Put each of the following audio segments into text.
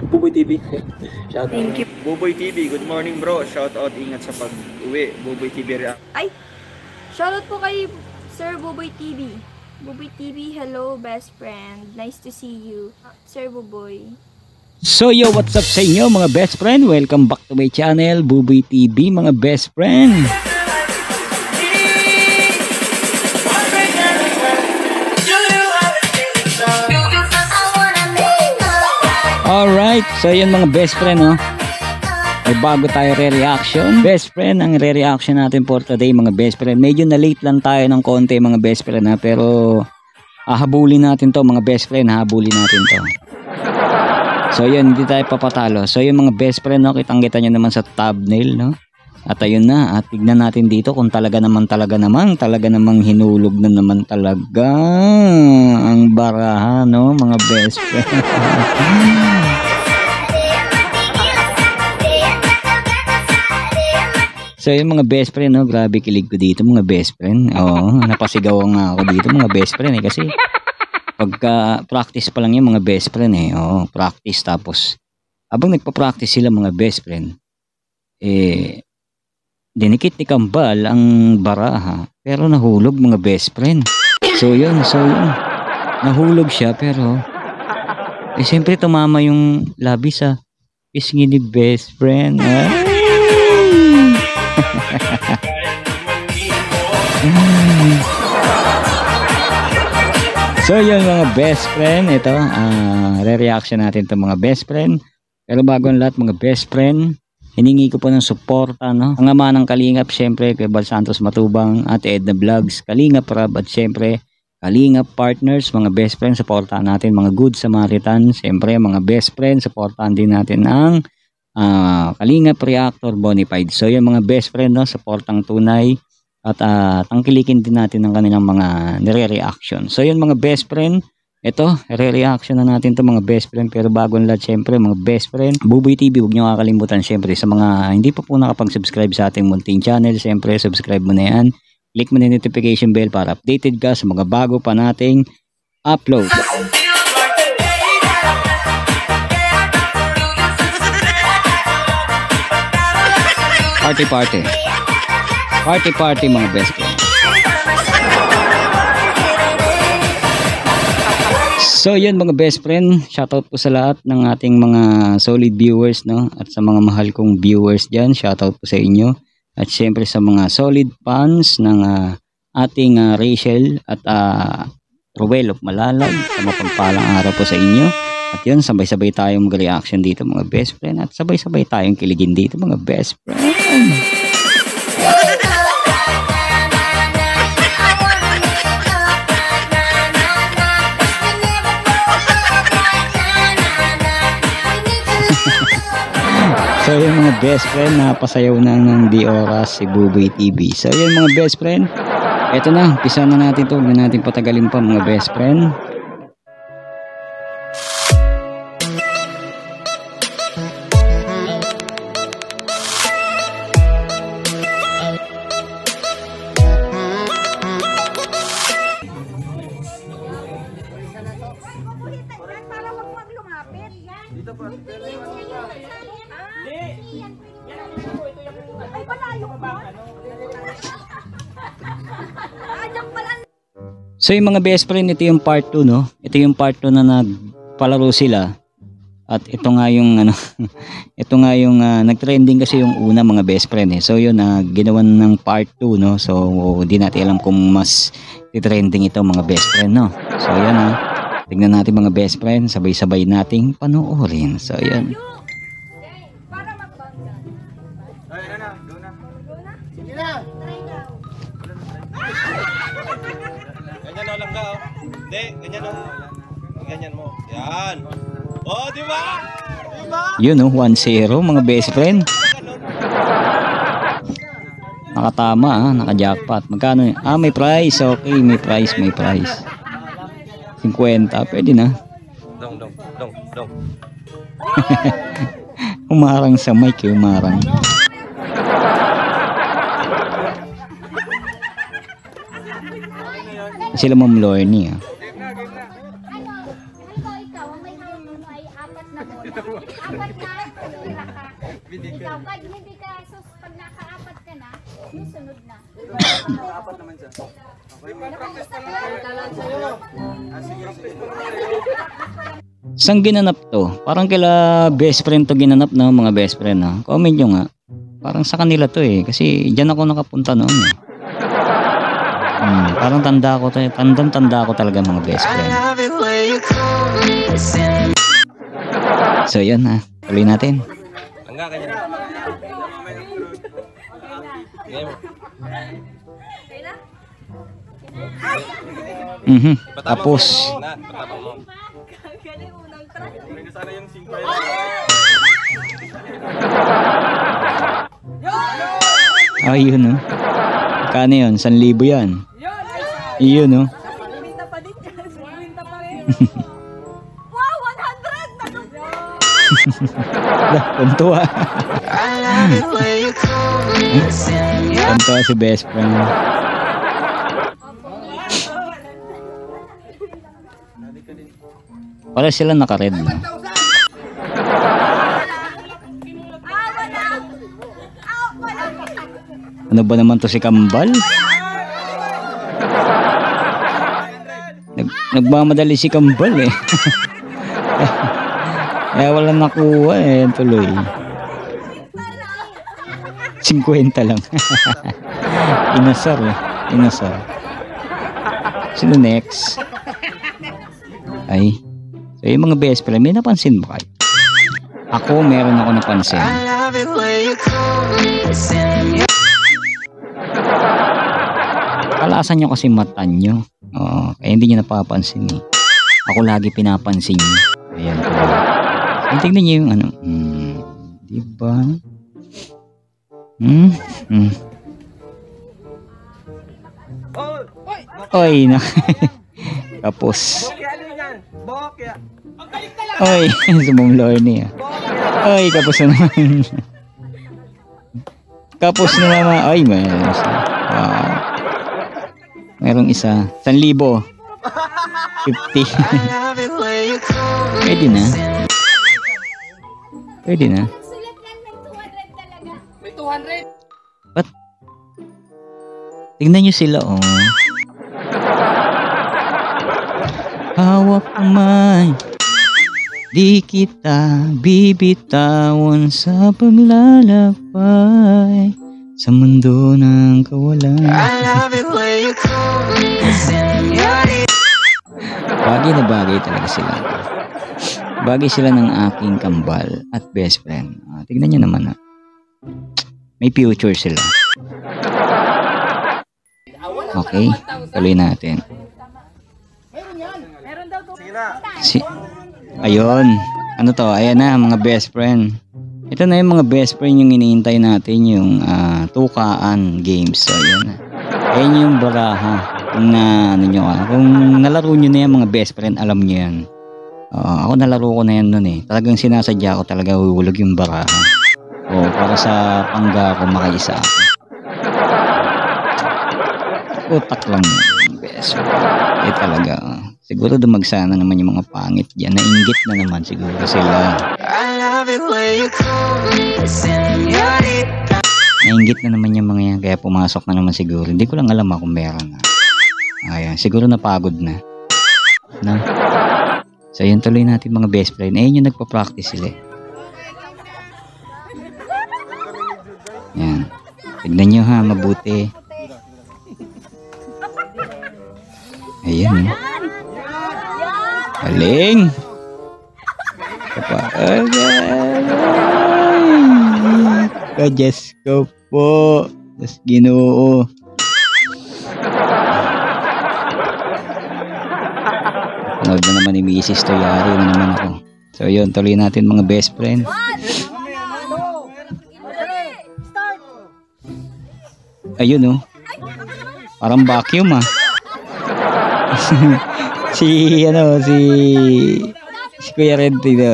Buboy TV. Shout out. Thank you. Buboy TV, good morning bro. Shout out, ingat sa pag-uwi. Buboy TV react. Ay! Shoutout po kay Sir Buboy TV. Buboy TV, hello best friend. Nice to see you. Sir Buboy. So yo, what's up sa inyo mga best friend? Welcome back to my channel, Buboy TV mga best friend. Alright, so yun mga best friend, no? May bago tayo re-reaction. Best friend, ang re-reaction natin for today mga best friend. Medyo na late lang tayo ng konti mga best friend, ha? Pero habulin natin to mga best friend, habulin natin to. So yun, hindi tayo papatalo. So yung mga best friend, no, kitang-kita nyo naman sa thumbnail, no? At ayun na, at tignan natin dito kung talaga namang hinulog na naman talaga ang baraha, no, mga best friend. So yung mga best friend, no, grabe kilig ko dito mga best friend. Oo, napasigaw nga ako dito mga best friend, kasi pagka practice pa lang yung mga best friend, oo, practice. Tapos habang nagpa-practice sila mga best friend, dinikit ni Kambal ang baraha pero nahulog mga best friend. So yun, nahulog siya pero siyempre tumama yung labi sa pisngi ni best friend. So yun mga best friend, ito re-reaction natin to mga best friend. Pero bago ang lahat mga best friend, hiningi ko po ng suporta, no? Ang ama ng Kalingap, syempre kay Bal Santos Matubang, Ate Edna Vlogs, Kalingap Rab, at syempre Kalingap Partners, mga best friend, suportahan natin mga Good Samaritan. Syempre mga best friend, suportahan din natin ang Kalingap Reactor Bonified. So yung mga best friend, no, suportang tunay, at tangkilikin din natin ang kanilang mga nire-reaction. So yun mga best friend, ito, re-reaction na natin to mga best friend. Pero bago ang lahat, syempre mga best friend, Buboy TV, huwag nyo kakalimutan syempre sa mga hindi pa po nakapag-subscribe sa ating munting channel, syempre subscribe mo na yan, click mo na yung notification bell para updated ka sa mga bago pa nating upload. Party mga best friend. So yun mga best friend, shoutout po sa lahat ng ating mga solid viewers, no? At sa mga mahal kong viewers dyan, shoutout po sa inyo. At syempre sa mga solid fans ng ating Rachel at Ruel of Malalag, sa mapagpalang araw po sa inyo. At yun, sabay-sabay tayong mag-reaction dito mga best friend. At sabay-sabay tayong kiligin dito mga best friend. So yung mga best friend, napasayaw na ng di oras si Buboy TV. So yung mga best friend, eto na, umpisa na natin to, huwag na natin patagalin pa mga best friend. So yung mga best friend, ito yung part 2, no? Ito yung part 2 na nagpalaro sila. At ito nga yung ito nga yung nagtrending kasi yung una mga best friend, So yun, ginawan ng part 2, no? So hindi natin alam kung mas trending ito mga best friend, no? So yan, tingnan natin mga best friend, sabay-sabay nating panoorin. So yan. Ganyan o lang ka, oh. Hindi, ganyan o. Ganyan mo. Yan. Oh, di ba? Diba? Yun, 1-0 mga best friend. Nakatama, naka-jackpot. Magkano? May prize. Okay, may prize. 50, pwede na. Dong. Umarang sa mic, umarang. Sila Ma'am Lorne, Ikaw, ang may hawak mo ay 4 na bola. Apat na, pila ka. Ikaw, pag hindi ka, so pag nakaapat ka na, susunod na. Saan ginanap to? Parang kila best friend to ginanap na mga best friend ha. Comment nyo nga. Parang sa kanila to eh. Kasi dyan ako nakapunta noon eh. Parang tanda ko talaga mga best friend. So yun ha. Tuloy natin. Langga, ganyan. Game. Tapos Patapang mo. Galing unang try. ayun no. Kano yun? 1,000 yan. Iyon no. Winta pa din yan. Winta pa rin. Wow, 100! Tuntua. Tuntua si best friend. Wala sila naka-red. Ano ba naman to si Kambal? Nagmamadali si Kambal eh. Kaya wala nakuha eh. Tuloy. 50 lang. Inasar eh. Inasar. Sino next? Ay. So yung mga best friend, may napansin ba kayo? Ako, meron ako napansin. Kalasan nyo kasi mata nyo. Kaya hindi nyo napapansin eh. Ako lagi pinapansin nyo. Ayan po. So, tignan nyo yung ano. Diba? Oy, na. Kapos. Oy, sumumloy niya. Oy, kapos na naman. Kapos na naman. Ay, meron isa. Wow. Merong isa. 1,000. 50. Pwede na. Pwede na. Sulat lang ng 200 talaga. May 200. Ba't? Tingnan nyo sila, oh. Hawak kamay, di kita bibitawan sa paglalakbay sa mundo ng kawalan. Bagay na bagay talaga sila. Bagay sila ng aking kambal at best friend. Tignan nyo naman ha. May future sila. Okay, tuloy natin. Ayun. Ano to? Ayan na mga best friend. Ito na yung mga best friend yung iniintay natin, yung tukaan games. So ayan na. Ayan yung baraha. Kung kung nalaro nyo na yan mga best friend, alam nyo yan. Ako nalaro ko na yan nun eh. Talagang sinasadya ko talaga huhulog yung baraha. Para sa pangga ko makaisa ako. Utak lang yun. Best friend. Talaga. Siguro dumagsana naman yung mga pangit dyan. Nainggit na naman siguro sila. Nainggit na naman yung mga yan. Kaya pumasok na naman siguro. Hindi ko lang alam kung meron na. Ayan. Siguro napagod na. No? So yun, tuloy natin mga best friend. Ayun yung nagpa-practice sila. Yan. Tignan nyo ha. Mabuti. Ayan. Galing. Diyos ko po. Diyos Ginoo. Panood na naman ni Mrs. Toyari na naman ako. So yun, tuloy natin mga best friend. Ayun oh. Parang vacuum ah. si Kuya Red dito.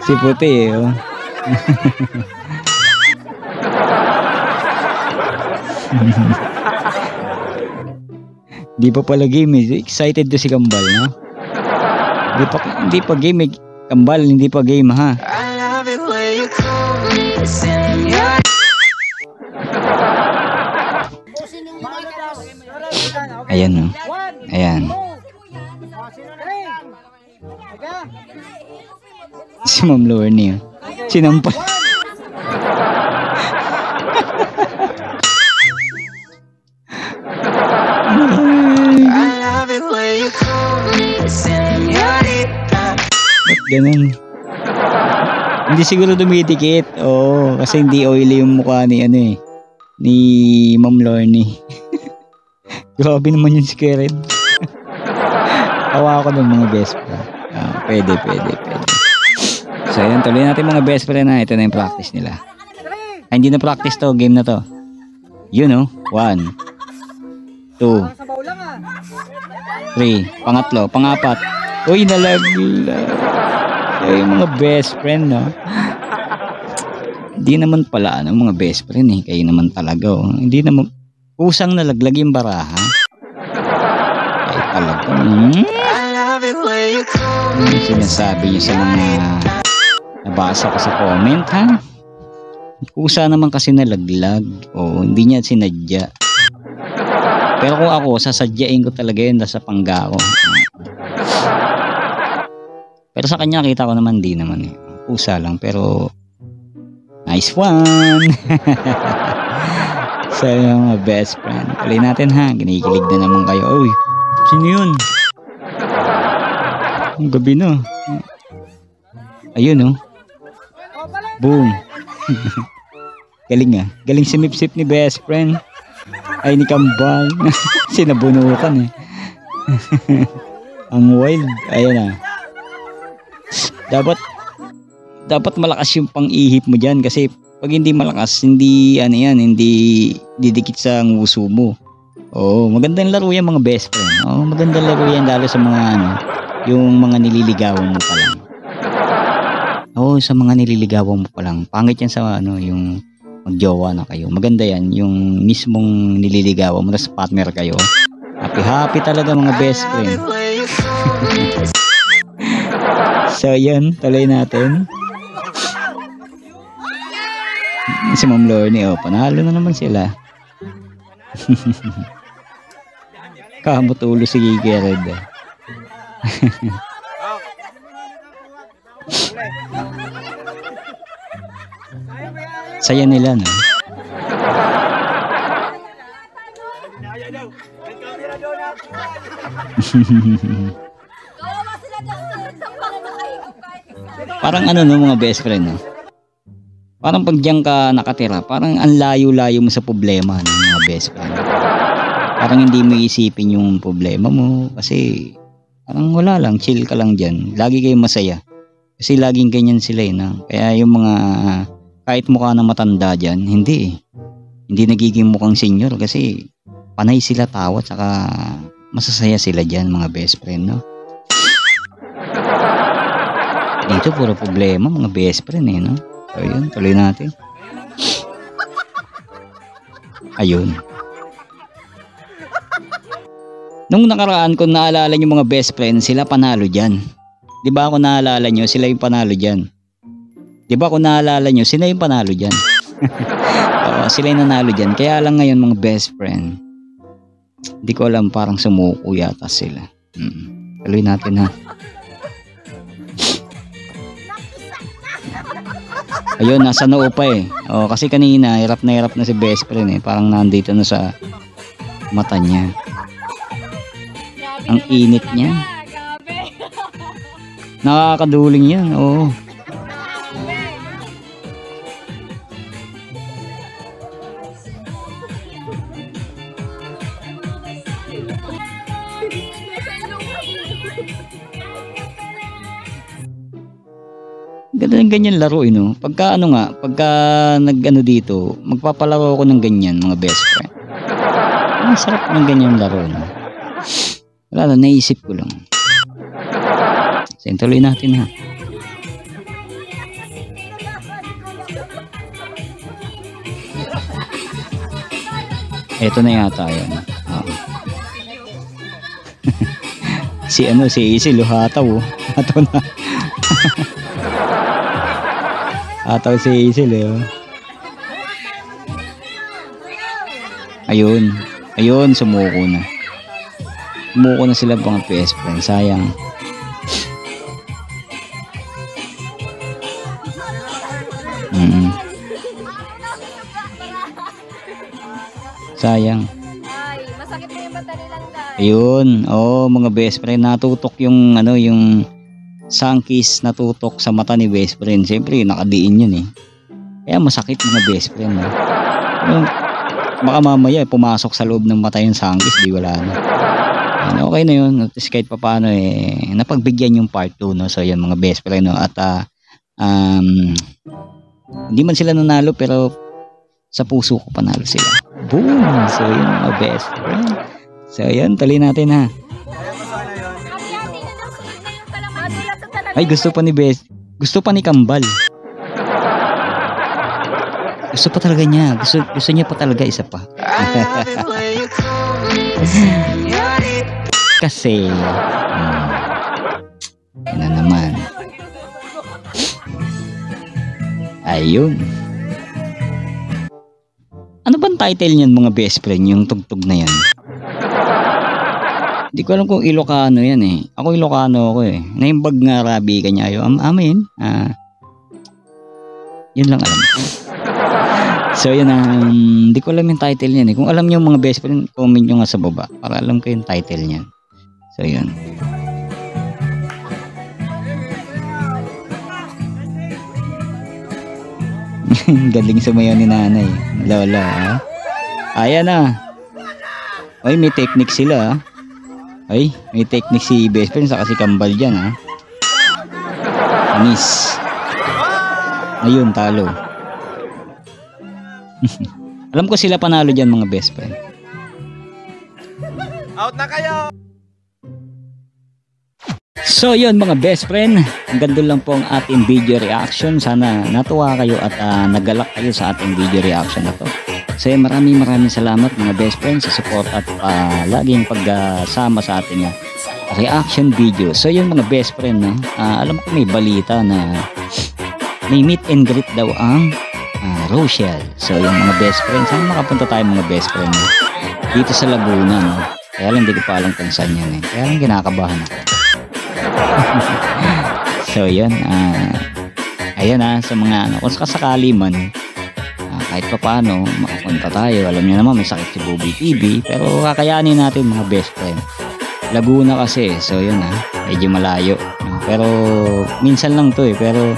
Si Puti eh. Oh. Di pa pala game eh. Excited to si Kambal, no? Hindi pa game, eh. Kambal, hindi pa game, ha? Ayan, no? Ayan. Si Ma'am Lorne, oh. Sinampa. Ba't ganun? Hindi siguro dumidikit. Oo, kasi hindi oily yung mukha ni ano eh. Ni Ma'am Lorne. Grabe naman yun si Kered. Hawa ko ng mga best friend. Pwede. So yun, tuloy natin mga best friend na. Ito na yung practice nila. Ay, hindi na practice to. Game na to. Yun oh. 1 2 3. Pangatlo. Pangapat. Uy, nalaglag. So yung mga best friend, no? Hindi naman pala ano, mga best friend eh. Kayo naman talaga oh. Hindi naman kusang nalaglag yung baraha. Ay talaga. Ano sinasabi niyo sa mga nabasa ko sa comment, ha? Kusa naman kasi nalaglag. Oo, hindi niya sinadya. Pero kung ako, sasadyain ko talaga yun sa pangga ko. Pero sa kanya, kita ko naman di naman eh. Kusa lang, pero nice one! So, yung mga best friend. Tuloy natin ha. Ginikilig na naman kayo. Uy, sino yun? Ang gabi na. Ayun oh. Boom. Galing ah. Galing simip-sip ni best friend. Ay ni Kambal. Sinabunukan eh. Ang wild. Ayan ah. Dapat malakas yung pang-ihip mo dyan kasi pag hindi malakas, hindi ano yan, hindi didikit sa nguso mo. Oo, magandang laro yan mga best friend. Oo, magandang laro yan lalo sa mga ano, yung mga nililigawan mo pa lang. Oo, sa mga nililigawan mo pa lang. Pangit yan sa ano, yung magjowa na kayo. Maganda yan, yung mismong nililigawan mo na sa partner kayo. Happy talaga mga best friend. So yun, tuloy natin. Si Ma'am Lorne, oh, panalo na naman sila. Kamot ulo si Kered. Saya nila, no? Parang ano no mga best friend, no? Parang pag diyan ka nakatira, parang ang layo-layo mo sa problema ng mga best friend. Parang hindi mo isipin yung problema mo kasi parang wala lang, chill ka lang diyan. Lagi kayong masaya. Kasi laging ganyan sila eh, no? Kaya yung mga kahit mukha na matanda diyan, hindi eh. Hindi nagiging mukhang senior kasi panay sila tawa saka masasaya sila diyan mga best friend, no? Dito puro problema mga best friend eh, no? So yun, tuloy natin. Ayun. Nung nakaraan kung naalala nyo mga best friend, sila panalo dyan. Diba kung naalala nyo, sila yung panalo dyan. Diba kung naalala nyo, sila yung panalo dyan. Oo, sila yung nanalo dyan. Kaya lang ngayon mga best friend, hindi ko alam, parang sumuko yata sila. Tuloy natin ha. Ayun, nasa noo pa eh. O, kasi kanina, hirap na si best friend eh. Parang nandito na sa mata niya. Ang init niya. Nakakaduling yan, oo. Ganyan laro no. Pagka ano nga, pagka nag-ano dito, magpapalaro ako ng ganyan mga best friend. Ang sarap ng ganyan laro no. Wala lang, naisip ko lang. So, tuloy natin ha. Ito na yata yun. Si Isil, hataw. Hataw na. Hataw si Isil, Ayun, sumuko na. Sumuko na sila mga best friend. Sayang. Sayang. Ay, masakit na yung mata nilang guys. Ayun, mga best friend, natutok yung yung sangkis natutok sa mata ni best friend. Siyempre, nakadiin yun Kaya masakit mga best friend. Baka mamaya pumasok sa loob ng mata yung sangkis, di wala na. Okay na yun. At least kahit pa paano napagbigyan yung part 2, no? So yan mga best friend, no? At hindi man sila nanalo, pero sa puso ko panalo sila. Boom! So yun mga best friend. So yun, tuloy natin ha. Hati-hati na daw, sunod na yung kalamansi. Sa talaga. Ay, gusto pa ni Kambal. Gusto pa talaga niya. Gusto niya pa talaga isa pa. Kasi na naman. Ayun. Ano bang title niyan mga best friend, yung tugtog na yan? Hindi ko alam kung Ilocano yan Ako Ilocano ako Naimbag nga rabi kanya ayo. Amen. Yun lang alam. So yun hindi ko alam yung title niyan Kung alam niyo mga best friend, comment nyo nga sa baba para alam ko yung title niyan. So yun. Galing sumayaw ni nanay. Lola Ayan Ay, may technique sila Ay, may technique si best friend saka si Kambal dyan Anis. Ayun, talo. Alam ko sila panalo dyan mga best friend. Out na kayo! So yun mga best friend, hanggang doon lang po ang ating video reaction. Sana natuwa kayo at nagalak kayo sa ating video reaction na to. So maraming salamat mga best friend sa support at laging pagsama sa ating reaction video. So yun mga best friend, alam ko may balita na may meet and greet daw ang Rochelle. So yung mga best friend, saan makapunta tayo mga best friend dito sa Laguna Kaya lang hindi ko pa alam kung saan yan Kaya lang kinakabahan ako. So yun, ayan sa mga kung sakasakali man kahit pa paano makapunta tayo. Alam niyo naman may sakit si Bobby TV, pero kakayanin natin mga best friend. Laguna kasi, so yun medyo malayo, pero minsan lang to pero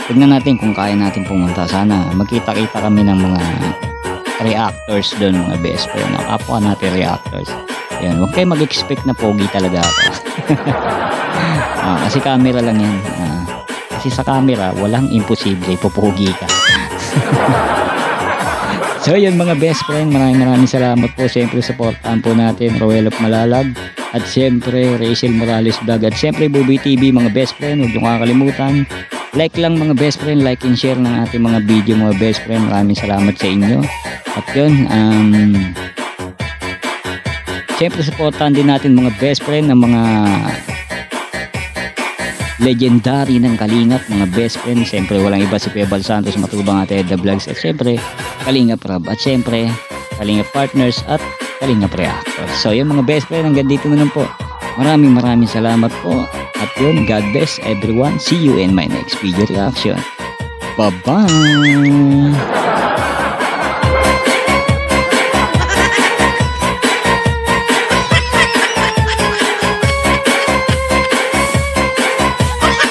tignan natin kung kaya natin pumunta. Sana magkita-kita kami ng mga reactors doon mga best friend, kapwa natin reactors. Yan, huwag kayo mag-expect na pogi talaga ako. Kasi camera lang yan. Kasi sa camera walang imposible, pupugi ka. So yun mga best friend, maraming salamat po. Siyempre supportahan po natin Roel of Malalag, at siyempre Rachel Morales Vlog, at siyempre Bobby TV mga best friend. Huwag nyo kakalimutan, like lang mga best friend, like and share ng ating mga video mga best friend. Maraming salamat sa inyo. At yun, siyempre supportahan din natin mga best friend ng mga legendary ng Kalingap mga best friend. Siyempre walang iba si Pebal Santos Matubang at Edda Vlogs, at siyempre Kalingap Rab, at siyempre Kalingap Partners at Kalingap Reactors. So yun mga best friend, hanggang dito na lang po. Maraming salamat po. At yun, God bless everyone. See you in my next video reaction. Bye bye.